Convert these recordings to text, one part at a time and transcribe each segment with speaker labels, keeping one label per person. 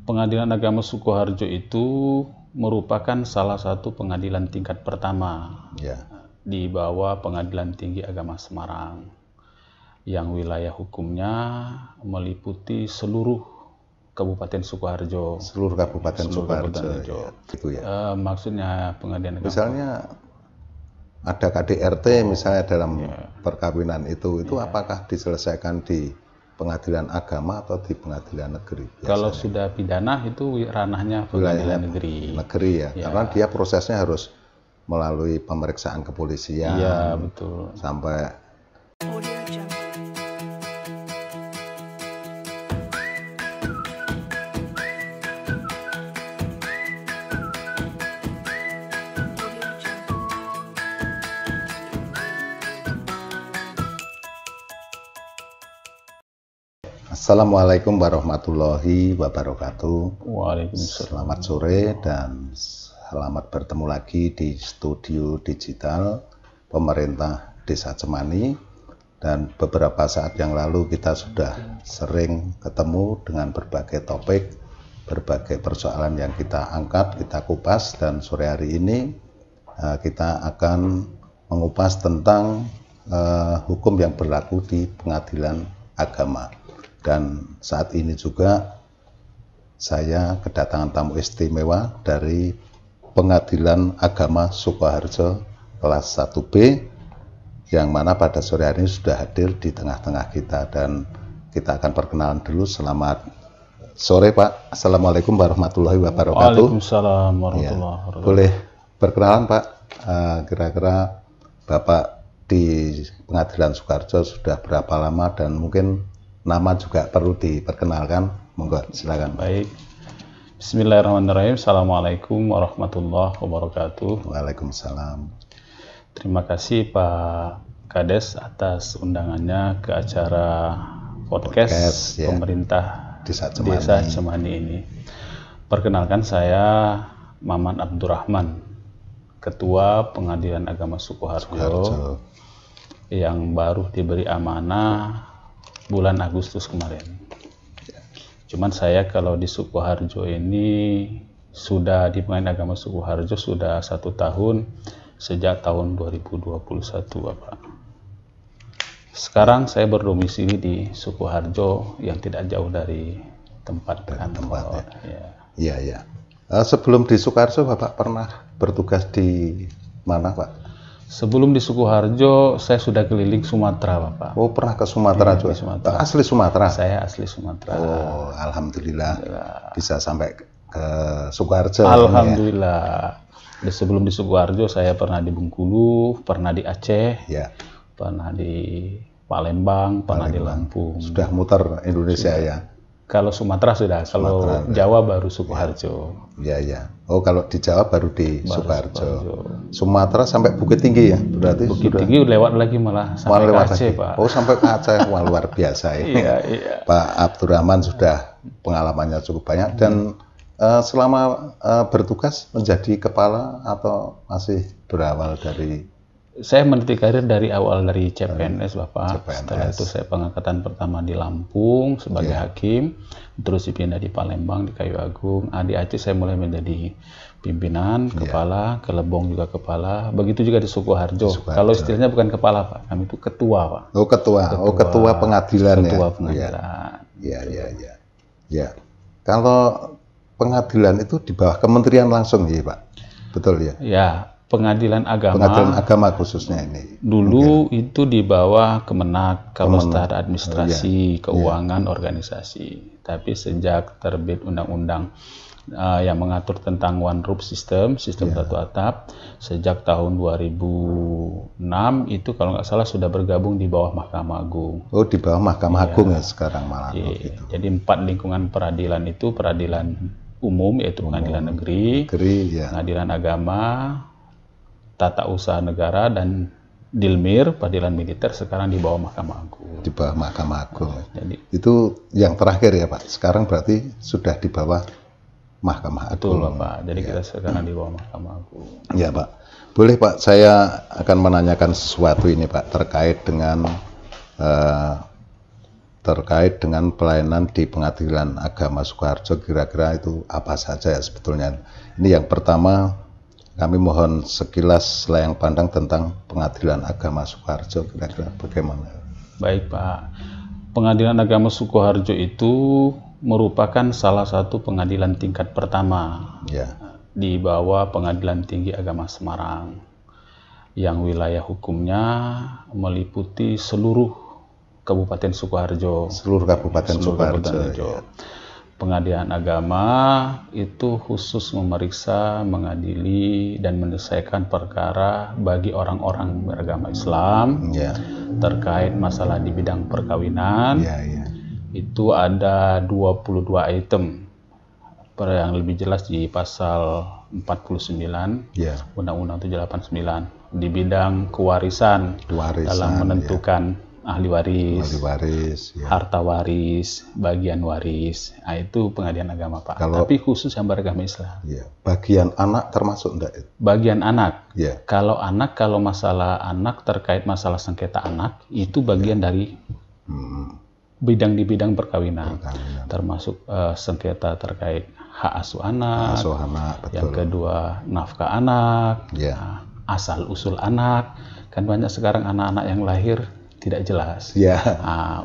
Speaker 1: Pengadilan Agama Sukoharjo itu merupakan salah satu pengadilan tingkat pertama di bawah Pengadilan Tinggi Agama Semarang yang wilayah hukumnya meliputi seluruh Kabupaten Sukoharjo.
Speaker 2: Seluruh Kabupaten Sukoharjo.
Speaker 1: Ya. Itu ya. Maksudnya pengadilan agama.
Speaker 2: Misalnya ada KDRT misalnya dalam perkawinan itu apakah diselesaikan di pengadilan agama atau di pengadilan negeri? Biasanya.
Speaker 1: Kalau sudah pidana itu ranahnya pengadilan negeri.
Speaker 2: Negeri ya, karena dia prosesnya harus melalui pemeriksaan kepolisian.
Speaker 1: Iya, betul.
Speaker 2: Sampai Assalamualaikum warahmatullahi wabarakatuh.
Speaker 1: Waalaikumsalam.
Speaker 2: Selamat sore dan selamat bertemu lagi di studio digital pemerintah Desa Cemani. Dan beberapa saat yang lalu kita sudah sering ketemu dengan berbagai topik, berbagai persoalan yang kita angkat, kita kupas. Dan sore hari ini kita akan mengupas tentang hukum yang berlaku di pengadilan agama. Dan saat ini juga saya kedatangan tamu istimewa dari Pengadilan Agama Sukoharjo kelas 1B yang mana pada sore hari ini sudah hadir di tengah-tengah kita, dan kita akan perkenalan dulu. Selamat sore Pak. Assalamualaikum warahmatullahi wabarakatuh.
Speaker 1: Waalaikumsalam warahmatullahi wabarakatuh.
Speaker 2: Boleh perkenalan Pak, kira-kira Bapak di Pengadilan Sukoharjo sudah berapa lama, dan mungkin nama juga perlu diperkenalkan, monggo silakan.
Speaker 1: Baik. Bismillahirrahmanirrahim. Assalamualaikum warahmatullahi wabarakatuh.
Speaker 2: Waalaikumsalam.
Speaker 1: Terima kasih Pak Kades atas undangannya ke acara podcast pemerintah Desa Cemani ini. Perkenalkan, saya Maman Abdurrahman, Ketua Pengadilan Agama Sukoharjo yang baru diberi amanah bulan Agustus kemarin. Cuman saya kalau di Sukoharjo ini sudah di Pengadilan Agama Sukoharjo sudah 1 tahun sejak tahun 2021 Bapak. Sekarang saya berdomisili di Sukoharjo yang tidak jauh dari tempat kantor.
Speaker 2: Iya. Sebelum di Sukoharjo Bapak pernah bertugas di mana Pak?
Speaker 1: Sebelum di Sukoharjo, saya sudah keliling Sumatera, Bapak.
Speaker 2: Oh, pernah ke Sumatera juga?
Speaker 1: Sumatera.
Speaker 2: Asli Sumatera?
Speaker 1: Saya asli Sumatera.
Speaker 2: Oh, Alhamdulillah. Bisa sampai ke Sukoharjo.
Speaker 1: Alhamdulillah. Ya. Sebelum di Sukoharjo, saya pernah di Bengkulu, pernah di Aceh, pernah di Palembang, pernah di Lampung.
Speaker 2: Sudah muter Indonesia ya?
Speaker 1: Kalau Sumatera sudah, kalau Jawa baru Sukoharjo.
Speaker 2: Iya. Oh, kalau di Jawa baru di Sukoharjo. Sumatera sampai Bukit Tinggi ya? Berarti
Speaker 1: Bukit Tinggi lewat lagi malah sampai ke Aceh, Pak.
Speaker 2: Oh, sampai ke Aceh. Wah, luar biasa ya.
Speaker 1: Iya.
Speaker 2: Pak Abdurrahman sudah pengalamannya cukup banyak. Dan selama bertugas menjadi kepala atau masih berawal dari?
Speaker 1: Saya meniti karir dari awal dari CPNS Bapak. Setelah itu saya pengangkatan pertama di Lampung sebagai hakim, terus dipindah di Palembang di Kayu Agung. Di Aceh saya mulai menjadi pimpinan, kepala, ke Lebong juga kepala. Begitu juga di Sukoharjo. Kalau istilahnya bukan kepala Pak, kami itu ketua Pak.
Speaker 2: Oh, ketua pengadilan.
Speaker 1: Ketua pengadilan.
Speaker 2: Iya. Kalau pengadilan itu di bawah kementerian langsung ya Pak? Betul ya?
Speaker 1: Ya. Pengadilan agama
Speaker 2: khususnya ini.
Speaker 1: Dulu itu di bawah Kemenak, kalau secara administrasi, keuangan, organisasi. Tapi sejak terbit undang-undang yang mengatur tentang one roof system satu atap, sejak tahun 2006 itu kalau nggak salah sudah bergabung di bawah Mahkamah Agung.
Speaker 2: Oh, di bawah Mahkamah Agung ya sekarang malah. Gitu.
Speaker 1: Jadi 4 lingkungan peradilan itu: peradilan umum yaitu pengadilan negeri, pengadilan agama, tata usaha negara, dan Dilmir, peradilan militer, sekarang di bawah Mahkamah Agung.
Speaker 2: Di bawah Mahkamah Agung. Jadi itu yang terakhir ya Pak. Sekarang berarti sudah di bawah Mahkamah Agung.
Speaker 1: Betul Bapak. Jadi kita sekarang di bawah Mahkamah Agung.
Speaker 2: Ya Pak. Boleh Pak, saya akan menanyakan sesuatu ini Pak terkait dengan terkait dengan pelayanan di Pengadilan Agama Sukoharjo, kira-kira itu apa saja ya sebetulnya. Ini yang pertama, kami mohon sekilas layang pandang tentang Pengadilan Agama Sukoharjo, kira-kira bagaimana?
Speaker 1: Baik Pak, Pengadilan Agama Sukoharjo itu merupakan salah satu pengadilan tingkat pertama di bawah Pengadilan Tinggi Agama Semarang, yang wilayah hukumnya meliputi seluruh Kabupaten Sukoharjo.
Speaker 2: Seluruh Kabupaten Sukoharjo.
Speaker 1: Ya. Pengadilan agama itu khusus memeriksa, mengadili, dan menyelesaikan perkara bagi orang-orang beragama Islam terkait masalah di bidang perkawinan. Itu ada 22 item. Yang lebih jelas di pasal 49 Undang-Undang 789 di bidang kewarisan dalam menentukan ahli waris, harta waris, bagian waris. Nah, itu pengadilan agama Pak. Tapi khusus yang beragama Islam.
Speaker 2: Bagian anak termasuk enggak?
Speaker 1: Bagian anak. Kalau masalah anak terkait masalah sengketa anak itu bagian dari bidang di bidang perkawinan. Termasuk sengketa terkait hak asuh anak. Yang kedua nafkah anak, asal usul anak. Kan banyak sekarang anak-anak yang lahir tidak jelas.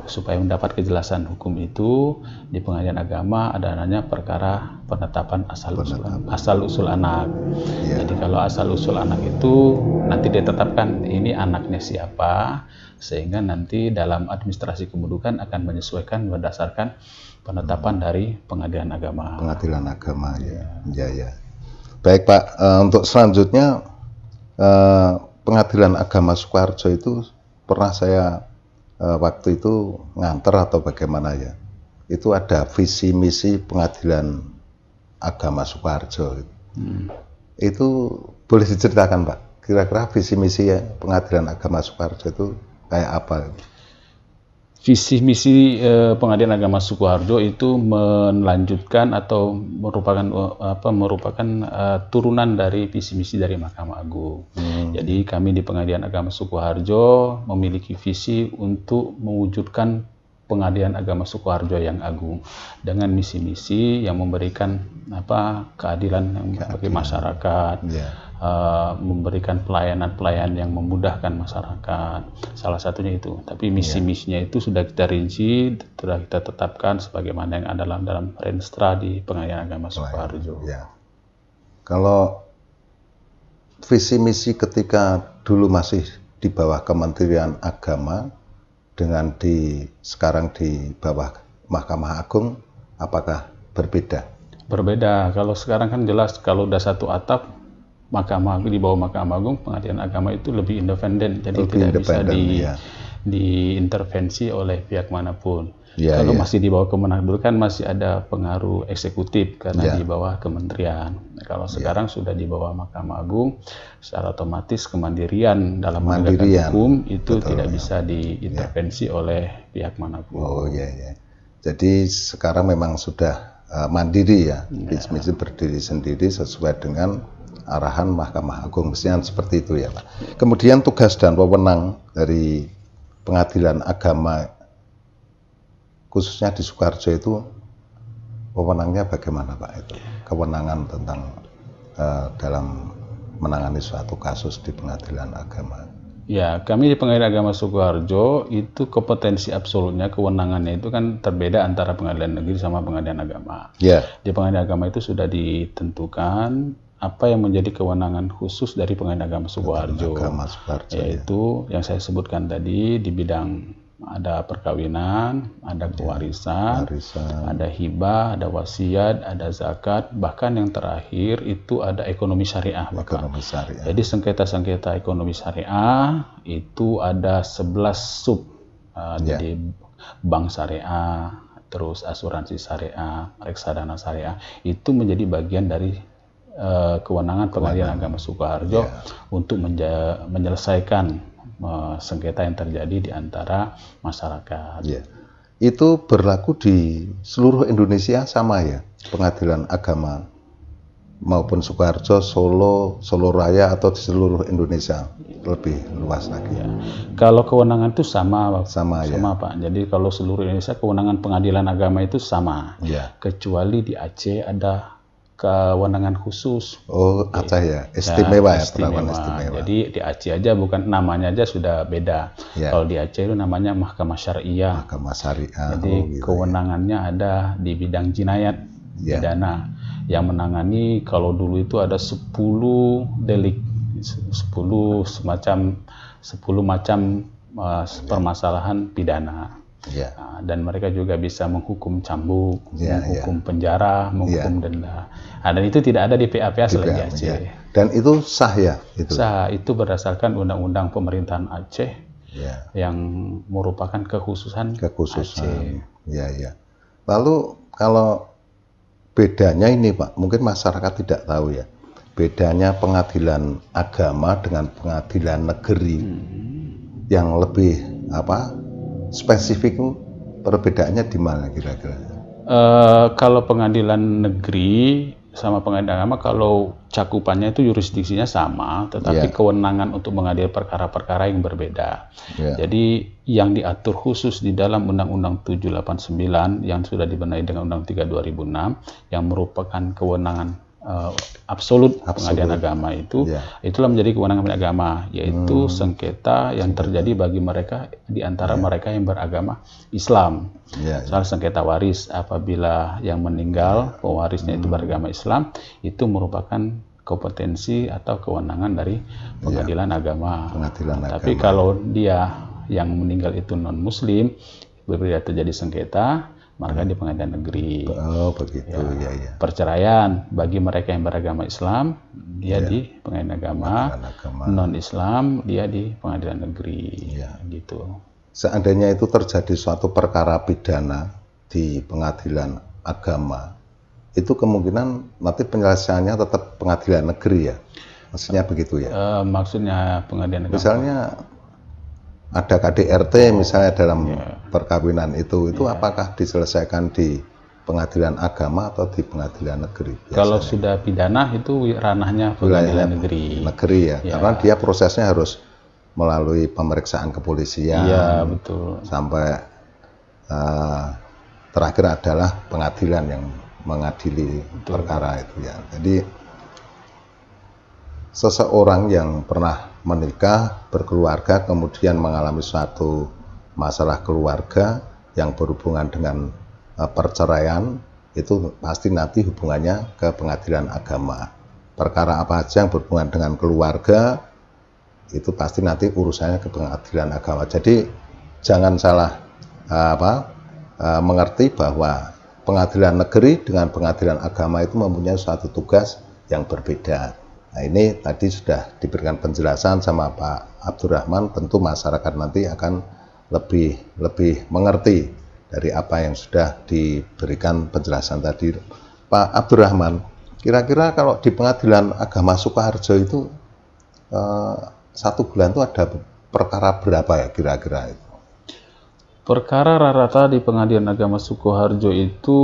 Speaker 1: Supaya mendapat kejelasan hukum itu di pengadilan agama ada namanya perkara penetapan asal usul anak. Jadi kalau asal usul anak itu nanti ditetapkan ini anaknya siapa, sehingga nanti dalam administrasi kependudukan akan menyesuaikan berdasarkan penetapan dari pengadilan agama.
Speaker 2: Pengadilan agama Baik Pak, untuk selanjutnya Pengadilan Agama Sukoharjo itu pernah saya waktu itu nganter atau bagaimana ya, itu ada visi misi Pengadilan Agama Sukoharjo. Itu boleh diceritakan Pak, kira-kira visi misi ya Pengadilan Agama Sukoharjo itu kayak apa?
Speaker 1: Visi misi Pengadilan Agama Sukoharjo itu melanjutkan atau merupakan turunan dari visi misi dari Mahkamah Agung. Jadi kami di Pengadilan Agama Sukoharjo memiliki visi untuk mewujudkan Pengadilan Agama Sukoharjo yang agung dengan misi-misi yang memberikan keadilan yang bagi masyarakat. Memberikan pelayanan-pelayanan yang memudahkan masyarakat, salah satunya itu. Tapi misi-misinya itu sudah kita rinci, sudah kita tetapkan sebagaimana yang ada dalam Renstra di Pengadilan Agama Sukoharjo.
Speaker 2: Kalau visi misi ketika dulu masih di bawah Kementerian Agama dengan sekarang di bawah Mahkamah Agung, apakah berbeda? Berbeda.
Speaker 1: Kalau sekarang kan jelas kalau udah satu atap di bawah Mahkamah Agung, Pengadilan Agama itu lebih independen, jadi tidak bisa diintervensi oleh pihak manapun. Kalau masih di bawah Kemenag dulu kan masih ada pengaruh eksekutif karena di bawah kementerian. Kalau sekarang sudah di bawah Mahkamah Agung, secara otomatis kemandirian dalam menegakkan hukum itu tidak bisa diintervensi oleh pihak manapun.
Speaker 2: Jadi sekarang memang sudah mandiri bisnis berdiri sendiri sesuai dengan arahan Mahkamah Agung, mestinya seperti itu ya Pak. Kemudian tugas dan wewenang dari Pengadilan Agama khususnya di Sukoharjo itu wewenangnya bagaimana Pak itu? Kewenangan tentang dalam menangani suatu kasus di Pengadilan Agama.
Speaker 1: Ya, kami di Pengadilan Agama Sukoharjo itu kompetensi absolutnya, kewenangannya itu kan terbeda antara pengadilan negeri sama pengadilan agama. Di Pengadilan Agama itu sudah ditentukan apa yang menjadi kewenangan khusus dari Pengadilan Agama Sukoharjo, yaitu yang saya sebutkan tadi di bidang ada perkawinan, ada pewarisan, ada hibah, ada wasiat, ada zakat, bahkan yang terakhir itu ada ekonomi syariah. Jadi sengketa-sengketa ekonomi syariah itu ada 11 sub. Jadi bank syariah, terus asuransi syariah, reksadana syariah, itu menjadi bagian dari kewenangan Pengadilan Agama Sukoharjo untuk menyelesaikan sengketa yang terjadi di antara masyarakat.
Speaker 2: Itu berlaku di seluruh Indonesia sama ya, Pengadilan Agama maupun Sukoharjo, Solo, Solo Raya atau di seluruh Indonesia lebih luas lagi.
Speaker 1: Ya. Kalau kewenangan itu sama
Speaker 2: ya.
Speaker 1: Pak. Jadi kalau seluruh Indonesia kewenangan pengadilan agama itu sama.
Speaker 2: Ya.
Speaker 1: Kecuali di Aceh ada kewenangan khusus.
Speaker 2: Oh, Aceh ya, istimewa ya,
Speaker 1: istimewa. Jadi di Aceh aja bukan namanya aja sudah beda. Ya. Kalau di Aceh itu namanya Mahkamah Syariah.
Speaker 2: Mahkamah Syariah.
Speaker 1: Jadi kewenangannya ada di bidang jinayat, pidana. Yang menangani kalau dulu itu ada 10 delik, 10 macam permasalahan pidana. Nah, dan mereka juga bisa menghukum cambuk, menghukum penjara, menghukum denda. Nah, dan itu tidak ada di PA-PA selain di Aceh.
Speaker 2: Dan itu sah ya?
Speaker 1: Sah, itu berdasarkan undang-undang pemerintahan Aceh yang merupakan kekhususan Aceh.
Speaker 2: Ya. Lalu kalau bedanya ini Pak, mungkin masyarakat tidak tahu ya, bedanya pengadilan agama dengan pengadilan negeri yang lebih spesifik, perbedaannya di mana kira-kira?
Speaker 1: Kalau pengadilan negeri sama pengadilan agama, kalau cakupannya itu yurisdiksinya sama, tetapi kewenangan untuk mengadili perkara-perkara yang berbeda. Jadi yang diatur khusus di dalam Undang-Undang 789 yang sudah dibenahi dengan Undang 3 2006 yang merupakan kewenangan absolut pengadilan agama itu, itulah menjadi kewenangan agama, yaitu sengketa yang terjadi bagi mereka di antara mereka yang beragama Islam. Soal sengketa waris, apabila yang meninggal pewarisnya itu beragama Islam, itu merupakan kompetensi atau kewenangan dari pengadilan agama. Tapi kalau dia yang meninggal itu non Muslim, berbeda terjadi sengketa, maka di pengadilan negeri.
Speaker 2: Oh, begitu.
Speaker 1: Perceraian bagi mereka yang beragama Islam, dia di pengadilan agama. Non Islam, dia di pengadilan negeri. Gitu.
Speaker 2: Seandainya itu terjadi suatu perkara pidana di pengadilan agama, itu kemungkinan nanti penyelesaiannya tetap pengadilan negeri ya? Maksudnya begitu ya?
Speaker 1: Maksudnya pengadilan agama.
Speaker 2: Misalnya ada KDRT misalnya dalam perkawinan itu apakah diselesaikan di pengadilan agama atau di pengadilan negeri?
Speaker 1: Biasanya. Kalau sudah pidana itu ranahnya pengadilan negeri.
Speaker 2: Negeri ya, karena dia prosesnya harus melalui pemeriksaan kepolisian.
Speaker 1: Iya, betul.
Speaker 2: Sampai terakhir adalah pengadilan yang mengadili perkara itu ya. Jadi seseorang yang pernah menikah, berkeluarga, kemudian mengalami suatu masalah keluarga yang berhubungan dengan perceraian, itu pasti nanti hubungannya ke pengadilan agama. Perkara apa saja yang berhubungan dengan keluarga, itu pasti nanti urusannya ke pengadilan agama. Jadi jangan salah mengerti bahwa pengadilan negeri dengan pengadilan agama itu mempunyai suatu tugas yang berbeda. Nah, ini tadi sudah diberikan penjelasan sama Pak Abdurrahman, tentu masyarakat nanti akan lebih mengerti dari apa yang sudah diberikan penjelasan tadi. Pak Abdurrahman, kira-kira kalau di pengadilan agama Sukoharjo itu satu bulan itu ada perkara berapa ya kira-kira itu?
Speaker 1: Perkara rata-rata di pengadilan agama Sukoharjo itu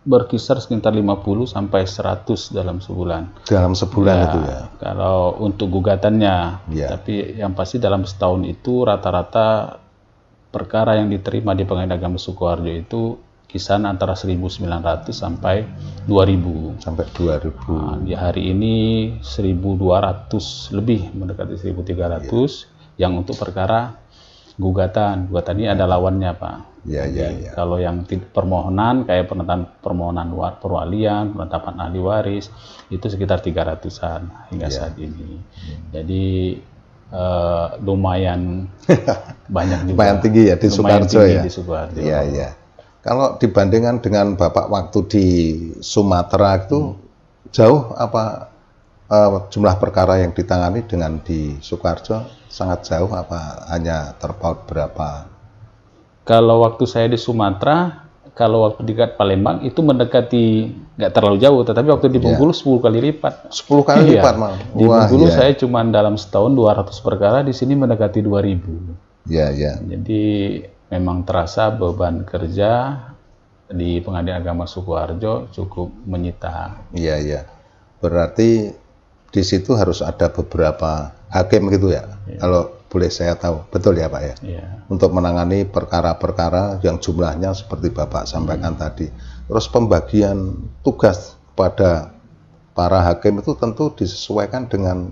Speaker 1: berkisar sekitar 50 sampai 100 dalam sebulan.
Speaker 2: Dalam sebulan itu ya?
Speaker 1: Kalau untuk gugatannya, tapi yang pasti dalam setahun itu rata-rata perkara yang diterima di pengadilan agama Sukoharjo itu kisaran antara 1.900 sampai 2.000.
Speaker 2: Sampai 2.000.
Speaker 1: Nah, di hari ini 1.200 lebih, mendekati 1.300 yang untuk perkara gugatan. Gugatan ini ada lawannya, Pak. Kalau yang permohonan kayak permohonan perwalian, penetapan ahli waris itu sekitar 300-an hingga saat ini. Jadi lumayan banyak juga.
Speaker 2: Lumayan tinggi ya di Sukoharjo ya.
Speaker 1: Di Sukoharjo.
Speaker 2: Iya. Kalau dibandingkan dengan Bapak waktu di Sumatera itu jauh apa jumlah perkara yang ditangani dengan di Sukoharjo sangat jauh apa hanya terpaut berapa?
Speaker 1: Kalau waktu saya di Sumatera, kalau waktu di Palembang itu mendekati nggak terlalu jauh, tetapi waktu di Bengkulu 10 kali lipat.
Speaker 2: 10 kali lipat, Mang.
Speaker 1: Di Bengkulu saya cuma dalam setahun 200 perkara, di sini mendekati 2.000.
Speaker 2: Iya.
Speaker 1: Jadi memang terasa beban kerja di Pengadilan Agama Sukoharjo cukup menyita.
Speaker 2: Iya, iya. Berarti di situ harus ada beberapa hakim gitu ya? Kalau boleh saya tahu, betul ya Pak ya?
Speaker 1: Iya.
Speaker 2: Untuk menangani perkara-perkara yang jumlahnya seperti Bapak sampaikan tadi. Terus pembagian tugas pada para hakim itu tentu disesuaikan dengan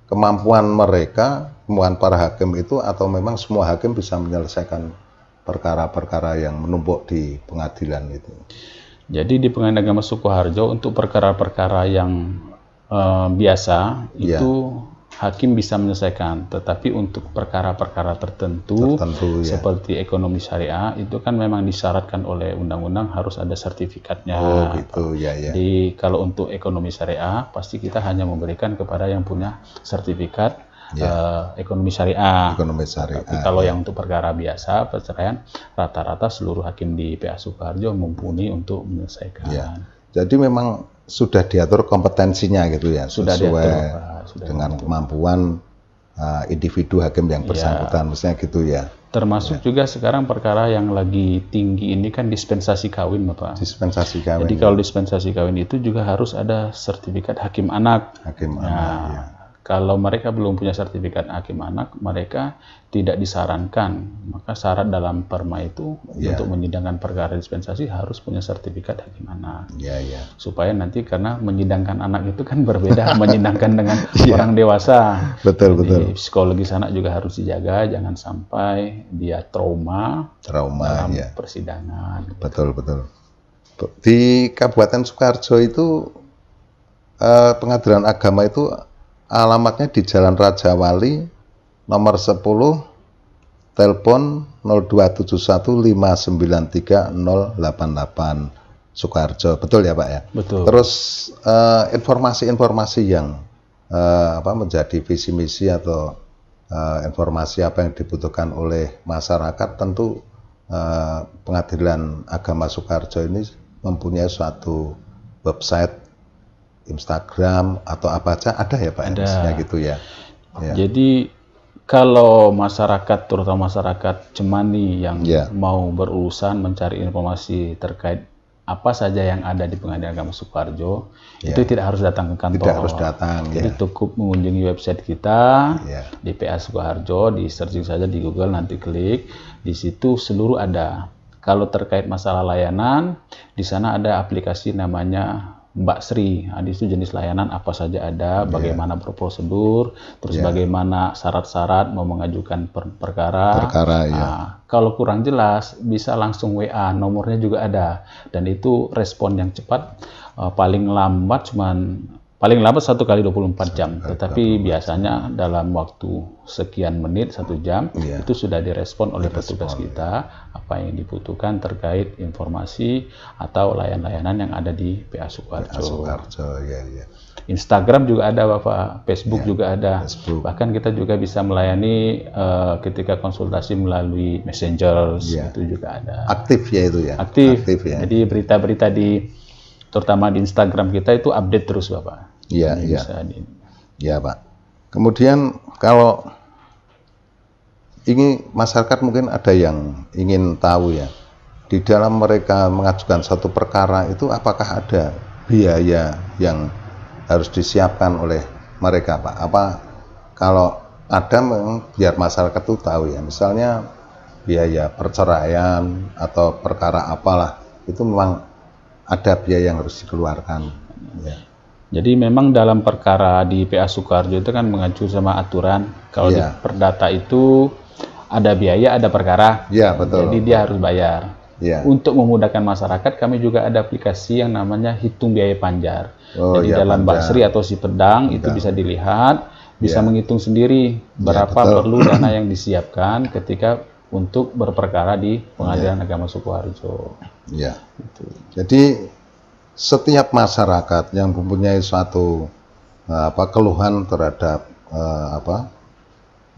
Speaker 2: kemampuan mereka, kemampuan para hakim itu, atau memang semua hakim bisa menyelesaikan perkara-perkara yang menumpuk di pengadilan itu.
Speaker 1: Jadi di Pengadilan Agama Sukoharjo untuk perkara-perkara yang biasa itu hakim bisa menyelesaikan, tetapi untuk perkara-perkara tertentu seperti ekonomi syariah itu kan memang disyaratkan oleh undang-undang harus ada sertifikatnya.
Speaker 2: Oh gitu ya.
Speaker 1: Jadi kalau untuk ekonomi syariah pasti kita hanya memberikan kepada yang punya sertifikat ekonomi syariah. Tapi kalau yang untuk perkara biasa perceraian rata-rata seluruh hakim di PA Sukoharjo mumpuni untuk menyelesaikan.
Speaker 2: Ya. Jadi memang sudah diatur kompetensinya gitu ya,
Speaker 1: sudah
Speaker 2: sesuai
Speaker 1: diatur,
Speaker 2: dengan kemampuan individu hakim yang bersangkutan, maksudnya gitu ya.
Speaker 1: Termasuk juga sekarang perkara yang lagi tinggi ini kan dispensasi kawin, Bapak.
Speaker 2: Dispensasi kawin.
Speaker 1: Jadi kalau dispensasi kawin itu juga harus ada sertifikat hakim anak.
Speaker 2: Hakim anak, ya.
Speaker 1: Kalau mereka belum punya sertifikat hakim anak, mereka tidak disarankan. Maka syarat dalam perma itu untuk menyidangkan perkara dispensasi harus punya sertifikat hakim anak. Supaya nanti karena menyidangkan anak itu kan berbeda menyidangkan dengan orang dewasa.
Speaker 2: Betul.
Speaker 1: Psikologis anak juga harus dijaga, jangan sampai dia trauma dalam persidangan.
Speaker 2: Betul. Di Kabupaten Sukoharjo itu pengadilan agama itu alamatnya di Jalan Raja Wali nomor 10, telepon 0271593088 Sukoharjo. Betul ya Pak ya?
Speaker 1: Betul.
Speaker 2: Terus informasi-informasi yang menjadi visi misi atau informasi apa yang dibutuhkan oleh masyarakat, tentu Pengadilan Agama Sukoharjo ini mempunyai suatu website, Instagram atau apa aja ada ya Pak?
Speaker 1: Ada.
Speaker 2: Gitu ya.
Speaker 1: Jadi kalau masyarakat, terutama masyarakat Cemani yang mau berurusan mencari informasi terkait apa saja yang ada di Pengadilan Agama Sukoharjo, itu tidak harus datang ke kantor.
Speaker 2: Tidak harus datang.
Speaker 1: Jadi cukup mengunjungi website kita di PA Sukoharjo, di searching saja di Google, nanti klik di situ seluruh ada. Kalau terkait masalah layanan, di sana ada aplikasi namanya Mbak Sri. Di situ jenis layanan apa saja ada, bagaimana berprosedur, terus bagaimana syarat-syarat mau mengajukan perkara. Kalau kurang jelas bisa langsung WA, nomornya juga ada, dan itu respon yang cepat, paling lambat 1 kali 24 jam, tetapi biasanya dalam waktu sekian menit, 1 jam, itu sudah direspon oleh petugas kita apa yang dibutuhkan terkait informasi atau layanan-layanan yang ada di PA Sukoharjo. Instagram juga ada Bapak, Facebook juga ada, bahkan kita juga bisa melayani ketika konsultasi melalui Messenger, itu juga ada.
Speaker 2: Aktif ya itu ya?
Speaker 1: Aktif ya. Jadi berita-berita terutama di Instagram kita itu update terus Bapak.
Speaker 2: Iya Pak. Kemudian kalau ini masyarakat mungkin ada yang ingin tahu ya, di dalam mereka mengajukan satu perkara itu apakah ada biaya yang harus disiapkan oleh mereka Pak? Apa kalau ada memang biar masyarakat itu tahu ya, misalnya biaya perceraian atau perkara apalah, itu memang ada biaya yang harus dikeluarkan ya.
Speaker 1: Jadi memang dalam perkara di PA Sukoharjo itu kan mengacu sama aturan. Kalau di perdata itu ada biaya, ada perkara.
Speaker 2: Betul.
Speaker 1: Jadi dia harus bayar. Untuk memudahkan masyarakat, kami juga ada aplikasi yang namanya hitung biaya panjar. Jadi dalam Mbak Sri atau si pedang itu bisa dilihat, bisa menghitung sendiri berapa perlu dana yang disiapkan ketika untuk berperkara di Pengadilan Agama Sukoharjo.
Speaker 2: Gitu. Jadi setiap masyarakat yang mempunyai suatu keluhan terhadap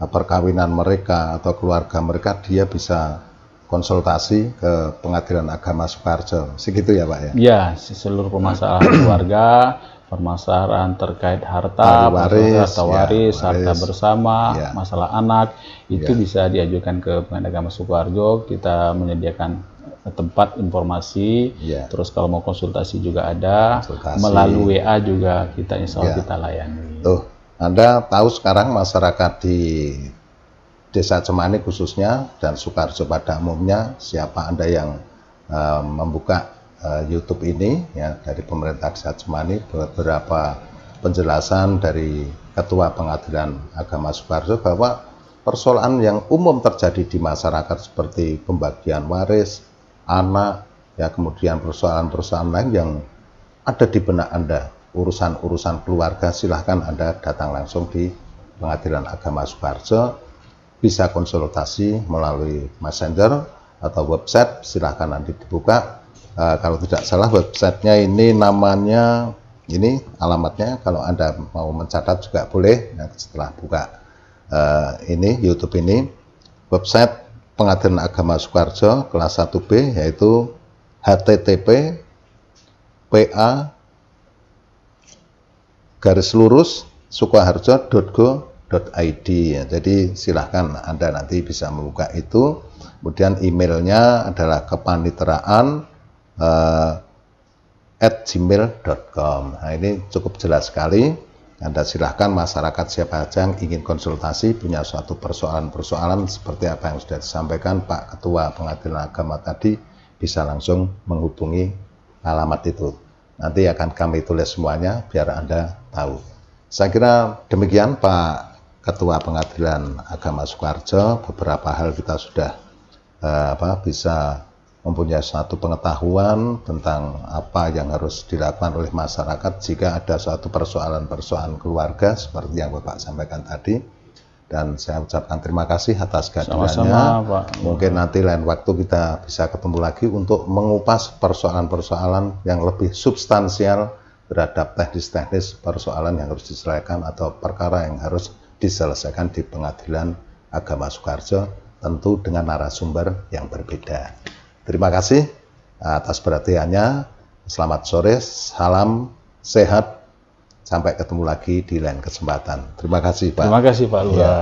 Speaker 2: perkawinan mereka atau keluarga mereka, dia bisa konsultasi ke Pengadilan Agama Sukoharjo. Segitu ya Pak ya?
Speaker 1: Ya, seluruh permasalahan keluarga, permasalahan terkait harta waris, harta bersama, masalah anak, itu bisa diajukan ke Pengadilan Agama Sukoharjo. Kita menyediakan tempat informasi.
Speaker 2: Ya.
Speaker 1: Terus kalau mau konsultasi juga ada, melalui WA juga kita insya Allah kita layani.
Speaker 2: Tuh, Anda tahu sekarang masyarakat di Desa Cemani khususnya dan Sukoharjo pada umumnya siapa Anda yang membuka YouTube ini ya dari pemerintah Desa Cemani, beberapa penjelasan dari Ketua Pengadilan Agama Sukoharjo bahwa persoalan yang umum terjadi di masyarakat seperti pembagian waris, anak, ya kemudian persoalan-persoalan lain yang ada di benak Anda, urusan-urusan keluarga, silahkan Anda datang langsung di Pengadilan Agama Sukoharjo, bisa konsultasi melalui messenger atau website, silahkan nanti dibuka. Kalau tidak salah websitenya ini namanya, ini alamatnya, kalau Anda mau mencatat juga boleh, nah, setelah buka ini YouTube ini, website Pengadilan Agama Sukoharjo kelas 1B yaitu http://sukoharjo.go.id ya. Jadi silahkan Anda nanti bisa membuka itu. Kemudian emailnya adalah kepaniteraan@gmail.com. Nah, ini cukup jelas sekali. Anda silahkan masyarakat siapa saja yang ingin konsultasi, punya suatu persoalan-persoalan seperti apa yang sudah disampaikan Pak Ketua Pengadilan Agama tadi, bisa langsung menghubungi alamat itu. Nanti akan kami tulis semuanya biar Anda tahu. Saya kira demikian Pak Ketua Pengadilan Agama Sukoharjo. Beberapa hal kita sudah bisa mempunyai suatu pengetahuan tentang apa yang harus dilakukan oleh masyarakat jika ada suatu persoalan-persoalan keluarga seperti yang Bapak sampaikan tadi. Dan saya ucapkan terima kasih atas kehadirannya. Mungkin nanti lain waktu kita bisa ketemu lagi untuk mengupas persoalan-persoalan yang lebih substansial terhadap teknis-teknis persoalan yang harus diselesaikan atau perkara yang harus diselesaikan di Pengadilan Agama Sukoharjo, tentu dengan narasumber yang berbeda. Terima kasih atas perhatiannya. Selamat sore, salam sehat. Sampai ketemu lagi di lain kesempatan. Terima kasih Pak.
Speaker 1: Terima kasih Pak Lurah.
Speaker 2: Ya.